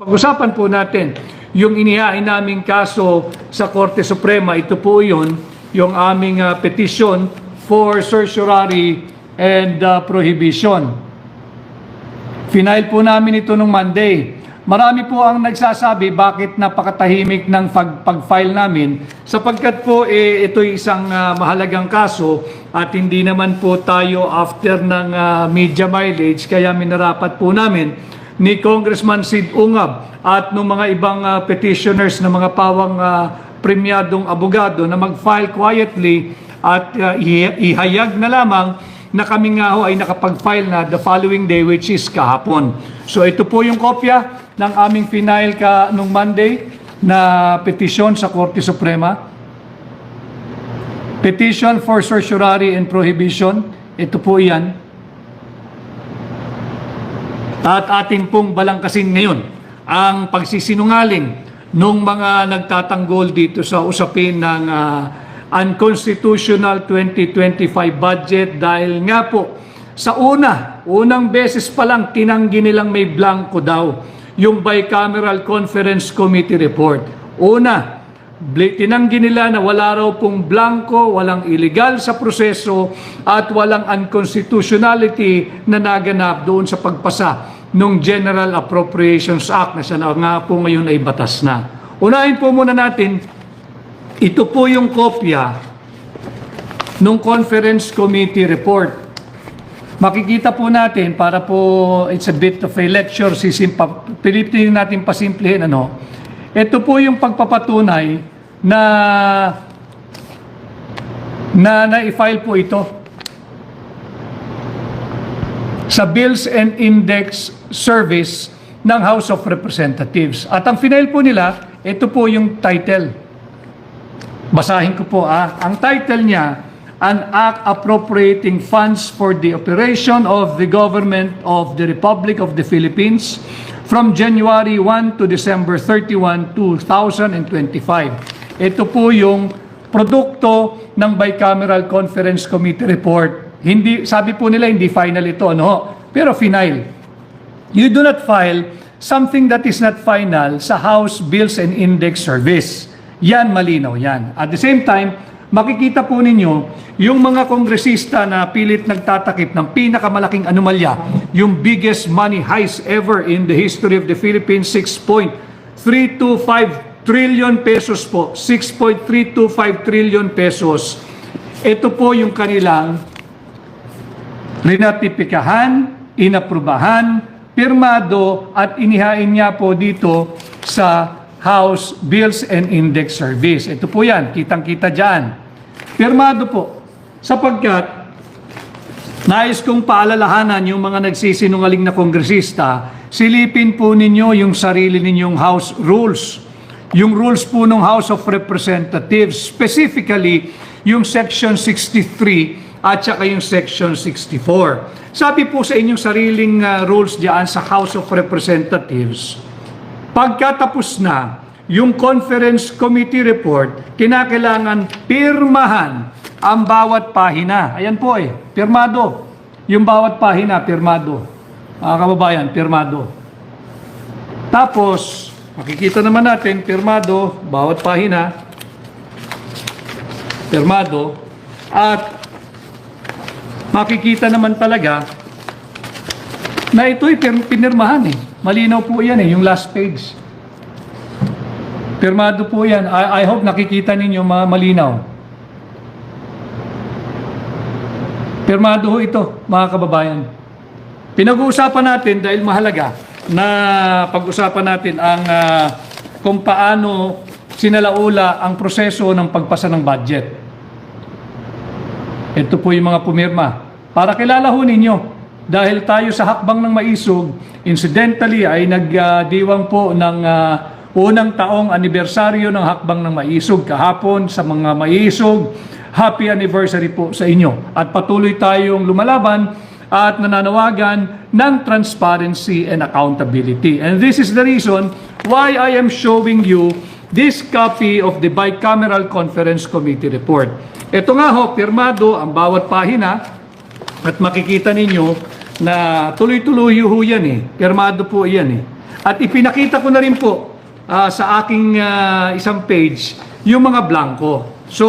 Pag-usapan po natin yung inihain naming kaso sa Korte Suprema. Ito po yung aming petition for certiorari and prohibition. Final po namin ito nung Monday. Marami po ang nagsasabi bakit napakatahimik ng pag-file namin sapagkat po ito'y isang mahalagang kaso at hindi naman po tayo after ng media mileage, kaya minarapat po namin ni Congressman Sid Ungab at ng mga ibang petitioners na mga pawang premyadong abogado na mag-file quietly at ihayag na lamang na kami nga ho ay nakapag-file na the following day, which is kahapon. So ito po yung kopya ng aming final nung Monday na petition sa Korte Suprema. Petition for certiorari and prohibition. Ito po yan. At ating pong balangkasin ngayon ang pagsisinungaling ng mga nagtatanggol dito sa usapin ng unconstitutional 2025 budget dahil nga po sa unang beses pa lang tinanggi nilang may blanco daw yung bicameral conference committee report. Tinanggi nila na wala raw pong blanco, walang illegal sa proseso at walang unconstitutionality na naganap doon sa pagpasa ng General Appropriations Act na siya na nga po ngayon ay batas na. Unahin po muna natin, ito po yung kopya ng conference committee report. Makikita po natin para po it's a bit of a lecture, pilitin natin pasimplihin Ito po yung pagpapatunay na na-file po ito sa Bills and Index Service ng House of Representatives. At ang final po nila, ito po yung title. Basahin ko po Ang title niya, An Act Appropriating Funds for the Operation of the Government of the Republic of the Philippines from January 1 to December 31, 2025. Ito po yung produkto ng Bicameral Conference Committee report. Sabi po nila hindi final ito, pero final. You do not file something that is not final sa House Bills and Index Service. Yan, malinaw yan. At the same time, makikita po ninyo yung mga kongresista na pilit nagtatakip ng pinakamalaking anomalya, yung biggest money heist ever in the history of the Philippines, 6.325 trillion pesos po. 6.325 trillion pesos. Ito po yung kanilang rinatipikahan, inaprubahan, pirmado at inihain niya po dito sa House Bills and Index Service. Ito po yan, kitang-kita dyan. Pirmado po, sapagkat nais kong paalalahanan yung mga nagsisinungaling na kongresista, silipin po ninyo yung sarili ninyong House rules. Yung rules po ng House of Representatives, specifically yung Section 63 at saka yung Section 64. Sabi po sa inyong sariling rules diyan sa House of Representatives, pagkatapos na yung Conference Committee report, kinakailangan pirmahan ang bawat pahina. Ayan po pirmado. Yung bawat pahina, pirmado. Mga kababayan, pirmado. Tapos, makikita naman natin, pirmado, bawat pahina, pirmado, at makikita naman talaga na ito'y pinirmahan Malinaw po yan yung last page. Pirmado po yan. I hope nakikita ninyo malinaw. Pirmado ho ito, mga kababayan. Pinag-uusapan natin dahil mahalaga na pag-usapan natin ang kung paano sinalaula ang proseso ng pagpasa ng budget. Ito po yung mga pumirma. Para kilala ho ninyo, dahil tayo sa hakbang ng maisog, incidentally ay nagdiwang po ng unang taong anibersaryo ng hakbang ng maisog kahapon sa mga maisog. Happy anniversary po sa inyo. At patuloy tayong lumalaban at nananawagan ng transparency and accountability. And this is the reason why I am showing you this copy of the Bicameral Conference Committee report. Ito nga ho, pirmado ang bawat pahina at makikita ninyo na tuloy-tuloy ho yan pirmado po yan At ipinakita ko na rin po sa aking isang page yung mga blanco. So,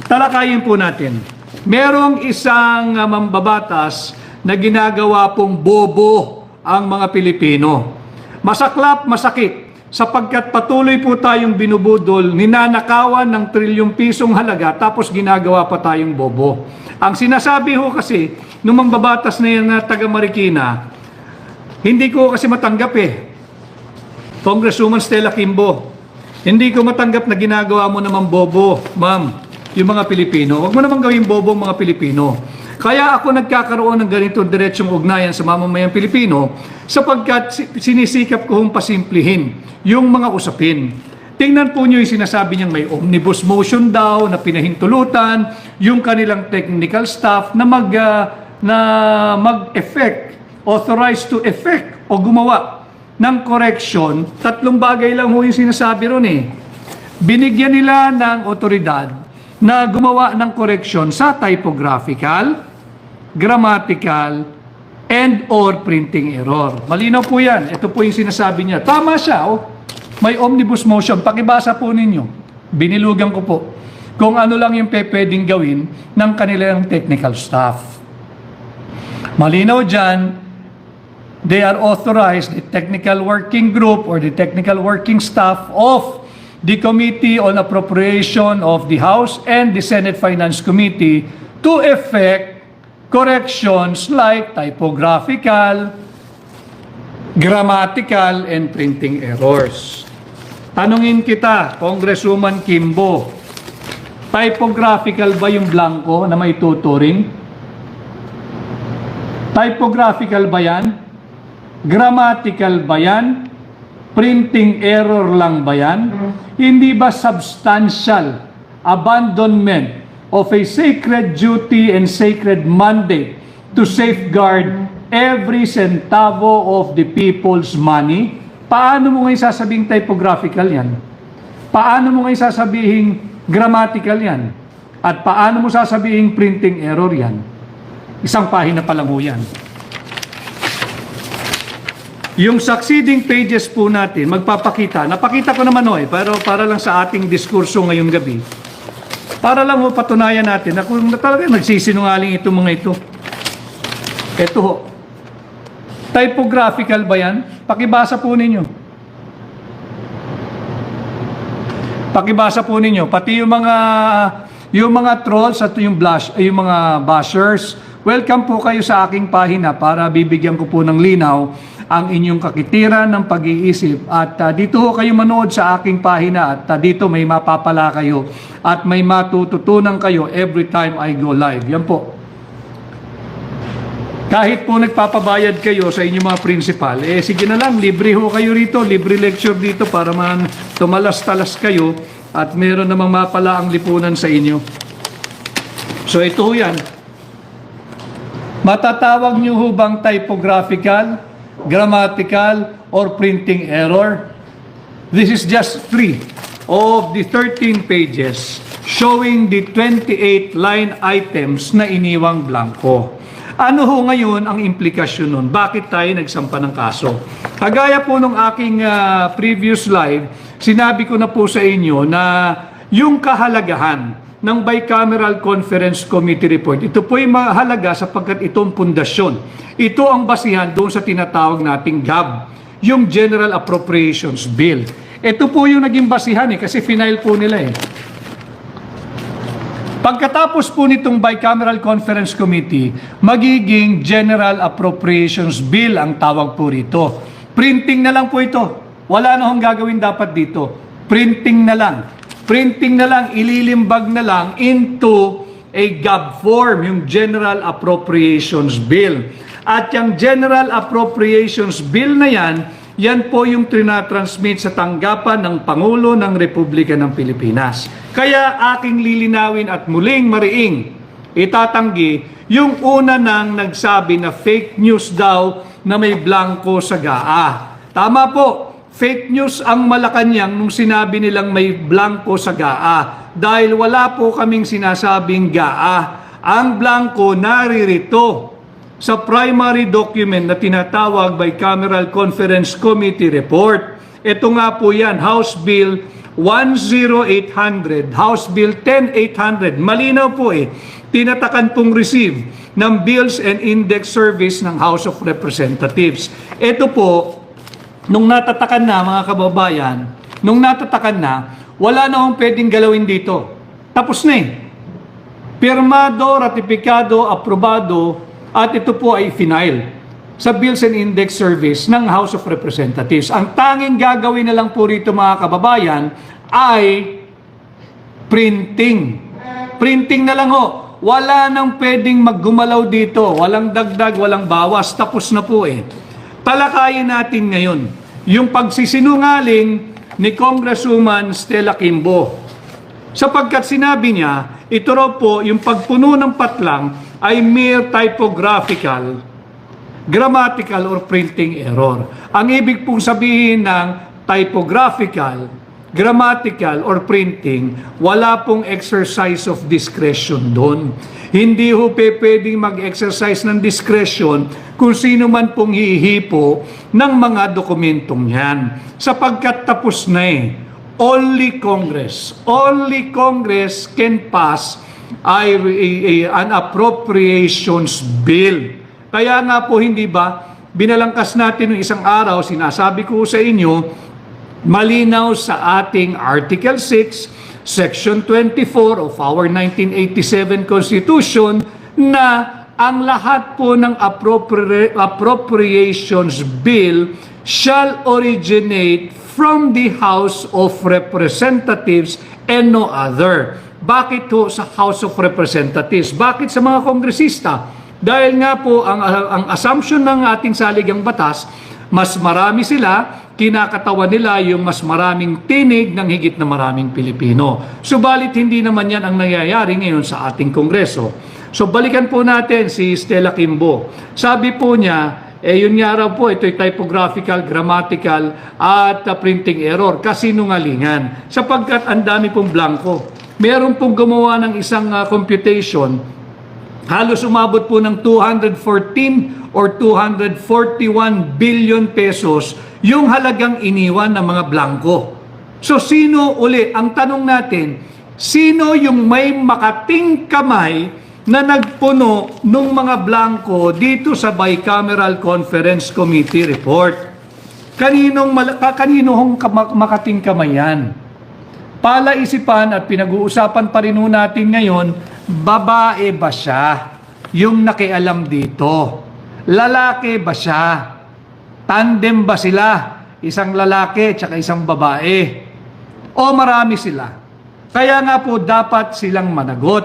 talakayin po natin. Merong isang mambabatas na ginagawa pong bobo ang mga Pilipino. Masaklap, masakit, sapagkat patuloy po tayong binubudol, ninanakawan ng trilyong pisong halaga, tapos ginagawa pa tayong bobo. Ang sinasabi ho kasi, nung mambabatas na yan na taga Marikina, hindi ko kasi matanggap Congresswoman Stella Kimbo, hindi ko matanggap na ginagawa mo naman bobo, ma'am, yung mga Pilipino. Huwag mo naman gawing bobo ang mga Pilipino. Kaya ako nagkakaroon ng ganito diretsong ugnayan sa mamamayang Pilipino sapagkat sinisikap ko hong pasimplihin yung mga usapin. Tingnan po nyo yung sinasabi niyang may omnibus motion daw na pinahintulutan yung kanilang technical staff na mag-effect, authorized to effect o gumawa ng correction. Tatlong bagay lang ho yung sinasabi ron Binigyan nila ng otoridad na gumawa ng correction sa typographical, grammatical, and or printing error. Malinaw po yan. Ito po yung sinasabi niya. Tama siya. May omnibus motion. Pakibasa po ninyo. Binilugan ko po kung ano lang yung pwedeng gawin ng kanilang technical staff. Malinaw dyan, they are authorized, the technical working group or the technical working staff of the Committee on Appropriation of the House and the Senate Finance Committee to effect corrections like typographical, grammatical, and printing errors. Tanungin kita, Congresswoman Kimbo, typographical ba yung blanco na may tuturing? Typographical ba yan? Grammatical ba yan? Printing error lang ba yan? Hindi ba substantial abandonment of a sacred duty and sacred mandate to safeguard every centavo of the people's money? Paano mo ngayon sasabing typographical yan? Paano mo ngayon sasabihin grammatical yan? At paano mo sasabihin printing error yan? Isang pahina pa lang ho yan. Yung succeeding pages po natin, magpapakita. Napakita ko naman pero para lang sa ating diskurso ngayong gabi. Para lang patunayan natin na kung talaga nagsisinungaling itong mga ito. Ito ho. Typographical ba yan? Pakibasa po ninyo. Pakibasa po ninyo. Pati yung mga trolls at yung mga bashers, welcome po kayo sa aking pahina para bibigyan ko po ng linaw ang inyong kakitiran ng pag-iisip. At dito ho kayo manood sa aking pahina at dito may mapapala kayo at may matututunan kayo every time I go live. Yan po. Kahit po nagpapabayad kayo sa inyong mga principal, sige na lang, libre ho kayo rito, libre lecture dito para man tumalas-talas kayo at meron namang mapala ang lipunan sa inyo. So ito ho yan. Matatawag nyo ho bang typographical, grammatical, or printing error? This is just 3 of the 13 pages showing the 28 line items na iniwang blanco. Ano ho ngayon ang implikasyon nun? Bakit tayo nagsampa ng kaso? Kagaya po nung aking previous live, sinabi ko na po sa inyo na yung kahalagahan ng Bicameral Conference Committee Report, ito po ay mahalaga sapagkat itong pundasyon. Ito ang basihan doon sa tinatawag nating GAB, yung General Appropriations Bill. Ito po yung naging basihan kasi final po nila Pagkatapos po nitong Bicameral Conference Committee, magiging General Appropriations Bill ang tawag po rito. Printing na lang po ito. Wala na hong gagawin dapat dito. Printing na lang. Printing na lang, ililimbag na lang into a GAB form, yung General Appropriations Bill. At yung General Appropriations Bill na yan po yung trinatransmit sa tanggapan ng Pangulo ng Republika ng Pilipinas. Kaya aking lilinawin at muling mariing itatanggi yung una nang nagsabi na fake news daw na may blanco sa GAA. Tama po, fake news ang Malacanang nung sinabi nilang may blanco sa GAA. Dahil wala po kaming sinasabing GAA. Ang blanco naririto. sa primary document na tinatawag Bicameral Conference Committee Report. Ito nga po yan, House Bill 10800, House Bill 10800. Malinaw po tinatakan pong receive ng Bills and Index Service ng House of Representatives. Ito po, nung natatakan na mga kababayan, wala na akong pwedeng galawin dito. Tapos na Pirmado, ratipikado, aprobado, at ito po ay final sa Bills and Index Service ng House of Representatives. Ang tanging gagawin na lang po rito mga kababayan ay printing. Printing na lang ho. Wala nang pwedeng maggumalaw dito. Walang dagdag, walang bawas. Tapos na po Talakayin natin ngayon yung pagsisinungaling ni Congresswoman Stella Kimbo. Sapagkat sinabi niya, ito raw po yung pagpuno ng patlang ay mere typographical, grammatical, or printing error. Ang ibig pong sabihin ng typographical, grammatical, or printing, wala pong exercise of discretion doon. Hindi ho pwedeng mag-exercise ng discretion kung sino man pong hihipo ng mga dokumentong yan. Sapagkat tapos na Only Congress can pass an appropriations bill. Kaya nga po hindi ba, binalangkas natin ng isang araw, sinasabi ko sa inyo, malinaw sa ating Article 6, Section 24 of our 1987 Constitution na ang lahat po ng appropriations bill shall originate from the House of Representatives and no other. Bakit ho sa House of Representatives? Bakit sa mga kongresista? Dahil nga po ang assumption ng ating saligang batas, mas marami sila, kinakatawan nila yung mas maraming tinig ng higit na maraming Pilipino. Subalit hindi naman yan ang nangyayari ngayon sa ating Kongreso. So balikan po natin si Stella Kimbo. Sabi po niya, yun nga raw po, ito'y typographical, grammatical, at printing error. Kasinungalingan. Sapagkat ang dami pong blanco. Meron pong gumawa ng isang computation, halos umabot po ng 214 or 241 billion pesos yung halagang iniwan ng mga blanco. So sino uli? Ang tanong natin, sino yung may makating kamay na nagpuno ng mga blanco dito sa Bicameral Conference Committee Report? Kaninong makating kamay yan? Palaisipan at pinag-uusapan pa rin natin ngayon, babae ba siya yung nakialam dito? Lalaki ba siya? Tandem ba sila? Isang lalaki at isang babae? O marami sila? Kaya nga po dapat silang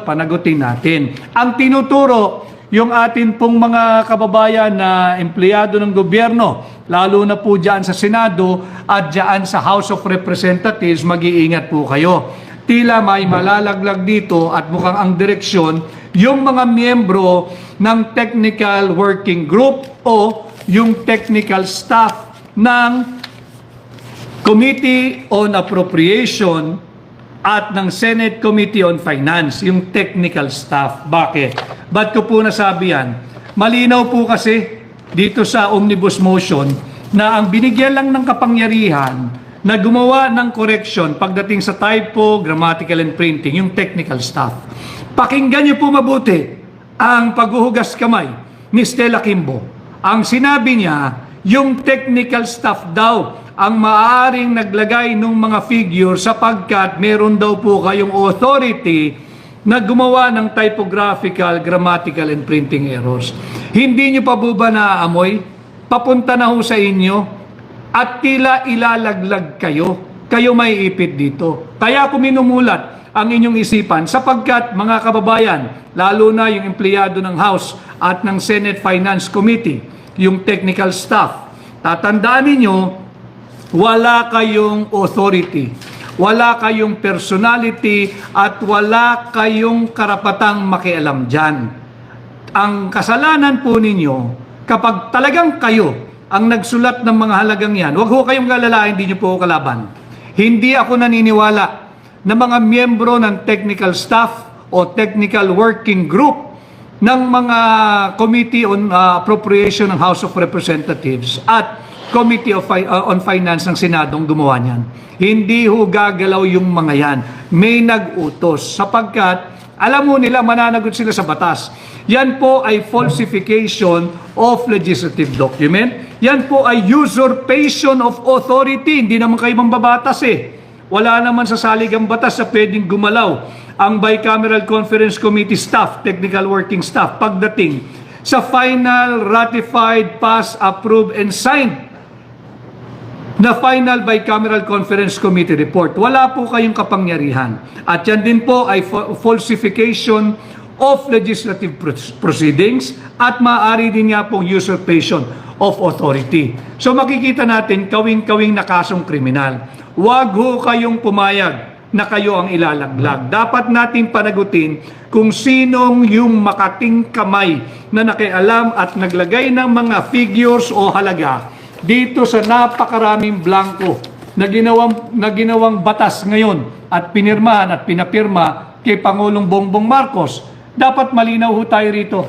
panagutin natin. Ang tinuturo yung atin pong mga kababayan na empleyado ng gobyerno, lalo na po dyan sa Senado at dyan sa House of Representatives, mag-iingat po kayo. Tila may malalaglag dito at mukhang ang direksyon yung mga miyembro ng Technical Working Group o yung technical staff ng Committee on Appropriation at ng Senate Committee on Finance, yung technical staff. Bakit? Ba't ko po nasabi yan? Malinaw po kasi dito sa omnibus motion na ang binigyan lang ng kapangyarihan na gumawa ng correction pagdating sa typo, grammatical, and printing, yung technical staff. Pakinggan niyo po mabuti ang paghuhugas kamay ni Stella Kimbo. Ang sinabi niya, yung technical staff daw ang maaaring naglagay ng mga figure sapagkat meron daw po kayong authority na gumawa ng typographical, grammatical, and printing errors. Hindi nyo pa ba naaamoy? Papunta na ho sa inyo at tila ilalaglag kayo. Kayo may ipit dito. Kaya ako minumulat ang inyong isipan sapagkat mga kababayan, lalo na yung empleyado ng House at ng Senate Finance Committee, yung technical staff, tatandaan ninyo, wala kayong authority, wala kayong personality, at wala kayong karapatang makialam dyan. Ang kasalanan po ninyo, kapag talagang kayo ang nagsulat ng mga halagang yan, huwag ho kayong galalain, hindi nyo po kalaban. Hindi ako naniniwala na mga miyembro ng technical staff o technical working group ng mga Committee on Appropriation ng House of Representatives at Committee on Finance ng Senadong gumawa niyan. Hindi ho gagalaw yung mga yan. May nag-utos sapagkat alam mo nila mananagot sila sa batas. Yan po ay falsification of legislative document. Yan po ay usurpation of authority. Hindi naman kayo mambabatas eh. Wala naman sa saligang batas sa pwedeng gumalaw ang Bicameral Conference Committee staff, technical working staff, pagdating sa final, ratified, passed, approved, and signed na final Bicameral Conference Committee report. Wala po kayong kapangyarihan. At yan din po ay falsification of legislative proceedings at maaari din nga pong usurpation of authority. So makikita natin kawing-kawing na kasong kriminal. Huwag ho kayong pumayag na kayo ang ilalaglag. Dapat natin panagutin kung sinong yung makating kamay na nakialam at naglagay ng mga figures o halaga dito sa napakaraming blanco na ginawang batas ngayon at pinirmahan at pinapirma kay Pangulong Bongbong Marcos. Dapat malinaw ho tayo rito.